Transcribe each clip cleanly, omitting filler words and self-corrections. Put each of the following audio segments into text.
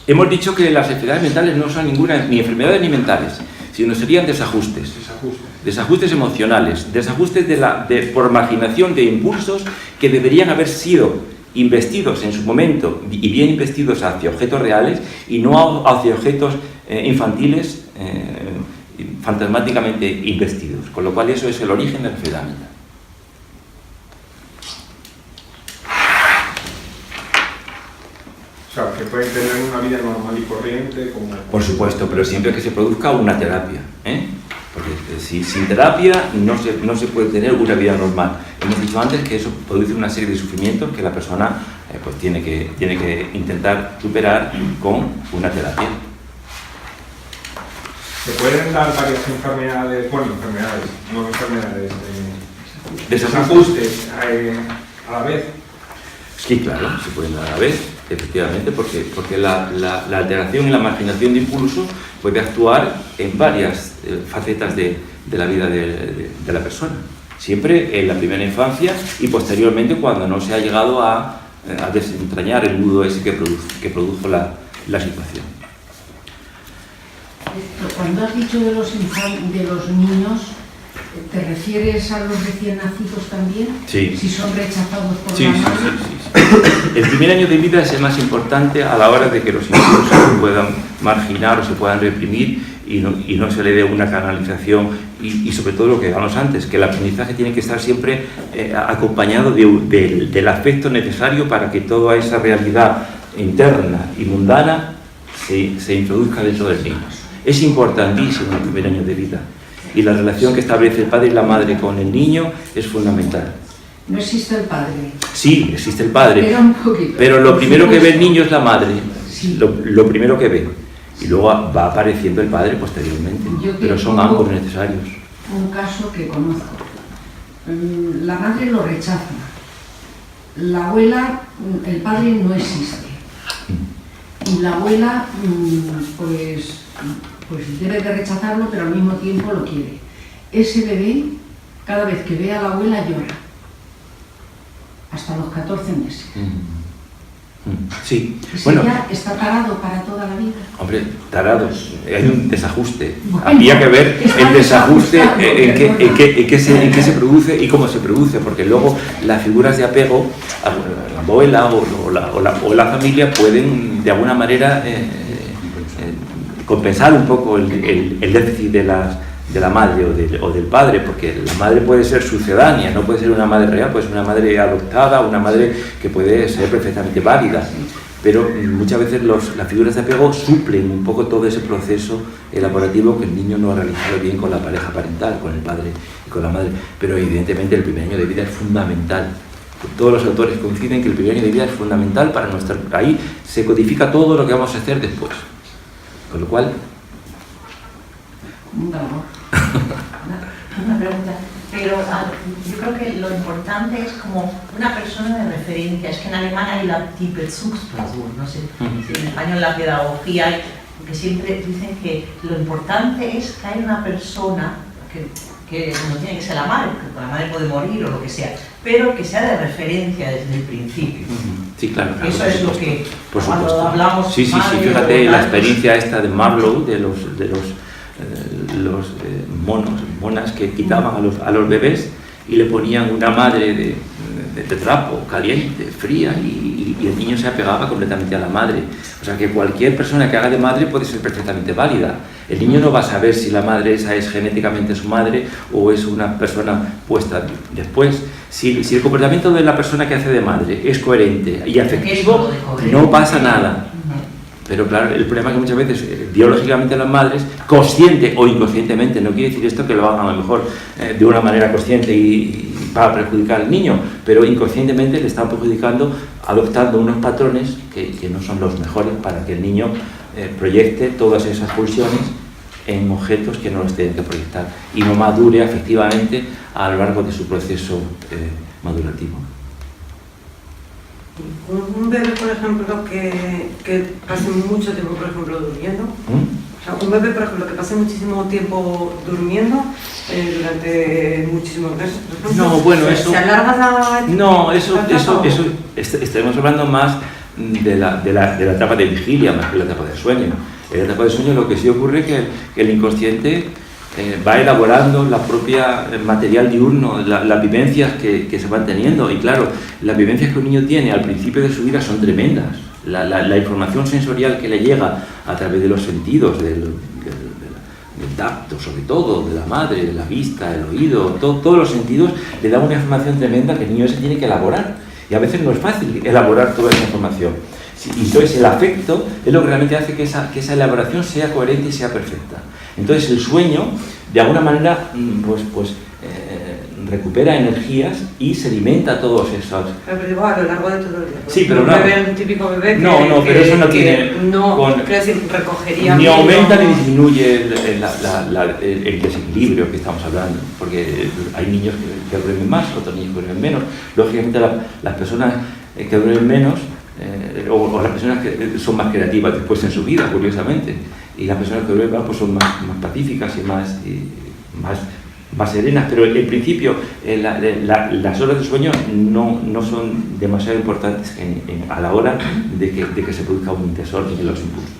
Hemos dicho que las enfermedades mentales no son ninguna, ni enfermedades ni mentales, sino serían desajustes. Desajustes emocionales, desajustes por marginación de impulsos que deberían haber sido investidos en su momento y bien investidos hacia objetos reales y no hacia objetos infantiles fantasmáticamente investidos. Con lo cual eso es el origen de la enfermedad mental. O sea, que pueden tener una vida normal y corriente como... Por supuesto, pero siempre que se produzca una terapia, porque sin terapia no se puede tener una vida normal. Hemos dicho antes que eso produce una serie de sufrimientos que la persona pues tiene que intentar superar con una terapia. ¿Se pueden dar varias enfermedades, desajustes a la vez? Sí, claro, se pueden dar a la vez, efectivamente, porque la alteración y la marginación de impulsos puede actuar en varias facetas de la vida de la persona. Siempre en la primera infancia y posteriormente cuando no se ha llegado a desentrañar el nudo ese que produjo la situación. Cuando has dicho de los niños, ¿te refieres a los recién nacidos también? Sí. Si son rechazados por Sí, la madre. sí. El primer año de vida es el más importante a la hora de que los impulsos se puedan marginar o se puedan reprimir y no se le dé una canalización y sobre todo lo que hablamos antes, que el aprendizaje tiene que estar siempre acompañado del afecto necesario para que toda esa realidad interna y mundana se introduzca dentro del niño. Es importantísimo el primer año de vida y la relación que establece el padre y la madre con el niño es fundamental. No existe el padre. Sí, existe el padre, Pero un poquito. pero lo primero que ve el niño es la madre, Sí. lo primero que ve, y luego va apareciendo el padre posteriormente, pero son ambos necesarios. Un caso que conozco. La madre lo rechaza. La abuela, el padre no existe. Y la abuela, pues debe de rechazarlo, pero al mismo tiempo lo quiere. Ese bebé, cada vez que ve a la abuela, llora. Hasta los 14 meses. Sí, Ese bueno, ya está tarado para toda la vida. hombre, tarados, hay un desajuste. Bueno, Habría que ver está el desajuste desajustado, en qué se produce y cómo se produce, porque luego las figuras de apego, la abuela o la familia pueden de alguna manera compensar un poco el déficit de la madre o del padre, porque la madre puede ser sucedánea, no puede ser una madre real, puede ser una madre adoptada, una madre que puede ser perfectamente válida, pero muchas veces las figuras de apego suplen un poco todo ese proceso elaborativo que el niño no ha realizado bien con la pareja parental, con el padre y con la madre, pero evidentemente el primer año de vida es fundamental. Todos los autores coinciden que el primer año de vida es fundamental para nuestra... Ahí se codifica todo lo que vamos a hacer después. Con lo cual... Una pregunta, pero yo creo que lo importante es como una persona de referencia. Es que en alemán hay la Bezugsperson, no sé si en español la pedagogía hay, que siempre dicen que lo importante es que haya una persona que no tiene que ser la madre, porque la madre puede morir o lo que sea, pero que sea de referencia desde el principio. Sí, claro. Eso es lo que por cuando supuesto. hablamos... Sí, fíjate la experiencia esta de Marlowe, de los monas que quitaban a los bebés y le ponían una madre de trapo, caliente, fría, y el niño se apegaba completamente a la madre. O sea que cualquier persona que haga de madre puede ser perfectamente válida. El niño no va a saber si la madre esa es genéticamente su madre o es una persona puesta después. Si el comportamiento de la persona que hace de madre es coherente y afectivo, no pasa nada. Pero claro, el problema es que muchas veces biológicamente las madres, consciente o inconscientemente, no quiere decir esto que lo hagan a lo mejor de una manera consciente y para perjudicar al niño, pero inconscientemente le están perjudicando adoptando unos patrones que no son los mejores para que el niño proyecte todas esas pulsiones en objetos que no los tienen que proyectar y no madure afectivamente a lo largo de su proceso madurativo. Un bebé, por ejemplo, que pase mucho tiempo, por ejemplo, durmiendo. O sea, un bebé, por ejemplo, que pase muchísimo tiempo durmiendo durante muchísimos meses, por ejemplo. No, bueno, eso... ¿Se alarga la... No, eso estaremos hablando más de la etapa de vigilia más que la etapa de sueño. En la etapa de sueño lo que sí ocurre es que el inconsciente va elaborando la propia material diurno, las vivencias que se van teniendo. Y claro, las vivencias que un niño tiene al principio de su vida son tremendas. La información sensorial que le llega a través de los sentidos, del tacto sobre todo, de la madre, de la vista, del oído, todos los sentidos, le da una información tremenda que el niño se tiene que elaborar. Y a veces no es fácil elaborar toda esa información. Y entonces el afecto es lo que realmente hace que esa elaboración sea coherente y sea perfecta. Entonces el sueño, de alguna manera, recupera energías y sedimenta todos esos... Pero digo, a lo largo de todo el día. Sí, pero un no. Bebé, un típico bebé No, pero eso no tiene... quiero decir, recogería... Ni aumenta ni disminuye el desequilibrio que estamos hablando, porque hay niños que duermen más, otros niños que duermen menos. Lógicamente las personas que duermen menos, o las personas que son más creativas después en su vida, curiosamente, y las personas que duermen más pues son más pacíficas y más serenas, pero en principio las horas de sueño no son demasiado importantes a la hora de que se produzca un desorden en los impulsos.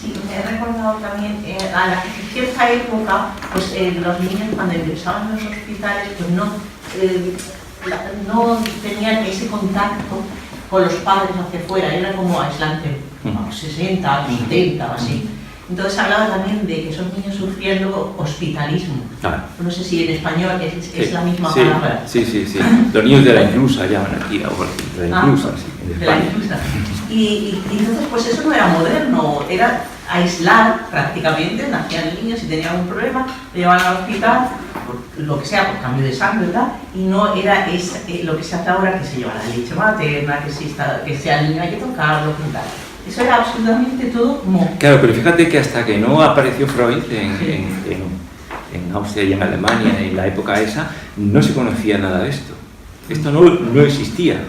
Sí, me he recordado también a cierta época, pues los niños cuando ingresaban en los hospitales pues no tenían ese contacto con los padres hacia afuera, era como aislante, a los 60, a los 70 o así. Entonces hablaba también de que esos niños sufrían luego hospitalismo. Claro. No sé si en español es la misma palabra. Sí. Los niños de la inclusa llaman aquí, o de la inclusa, sí, en De la España. inclusa. Y entonces pues eso no era moderno, era aislar prácticamente, nacían niños y tenían un problema, lo llevaban al hospital, por lo que sea, por cambio de sangre, ¿verdad? Y no era lo que se hace ahora, que se lleva la leche materna, que sea el niño hay que tocarlo, tal. Eso era absolutamente todo como... Claro, pero fíjate que hasta que no apareció Freud en Austria y en Alemania, en la época esa, no se conocía nada de esto. Esto no existía.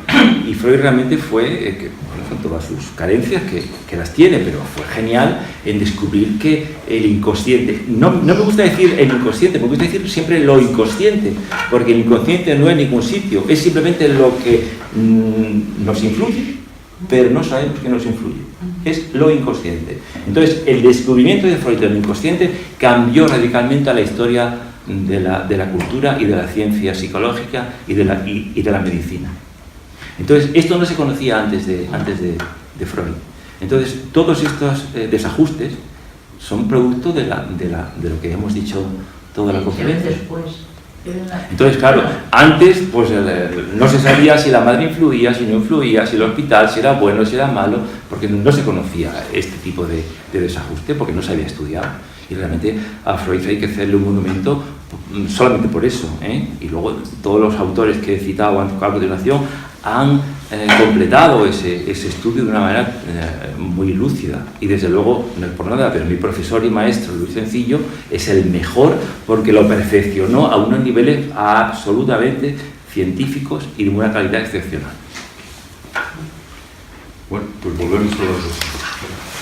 Y Freud realmente fue, con todas sus carencias, que las tiene, pero fue genial en descubrir que el inconsciente, no me gusta decir el inconsciente, me gusta decir siempre lo inconsciente, porque el inconsciente no es ningún sitio, es simplemente lo que nos influye, pero no sabemos que nos influye. Es lo inconsciente. Entonces, el descubrimiento de Freud del inconsciente cambió radicalmente a la historia de la cultura y de la ciencia psicológica y de la medicina. Entonces, esto no se conocía antes de Freud. Entonces, todos estos desajustes son producto de lo que hemos dicho toda la conferencia. Después. Entonces, claro, antes pues no se sabía si la madre influía, si no influía, si el hospital, si era bueno, si era malo, porque no se conocía este tipo de desajuste, porque no se había estudiado. Y realmente a Freud hay que hacerle un monumento solamente por eso, ¿eh? Y luego todos los autores que he citado a continuación han completado ese estudio de una manera muy lúcida. Y desde luego, no es por nada, pero mi profesor y maestro Luis Sencillo es el mejor porque lo perfeccionó a unos niveles absolutamente científicos y de una calidad excepcional. Bueno, pues volvemos a los...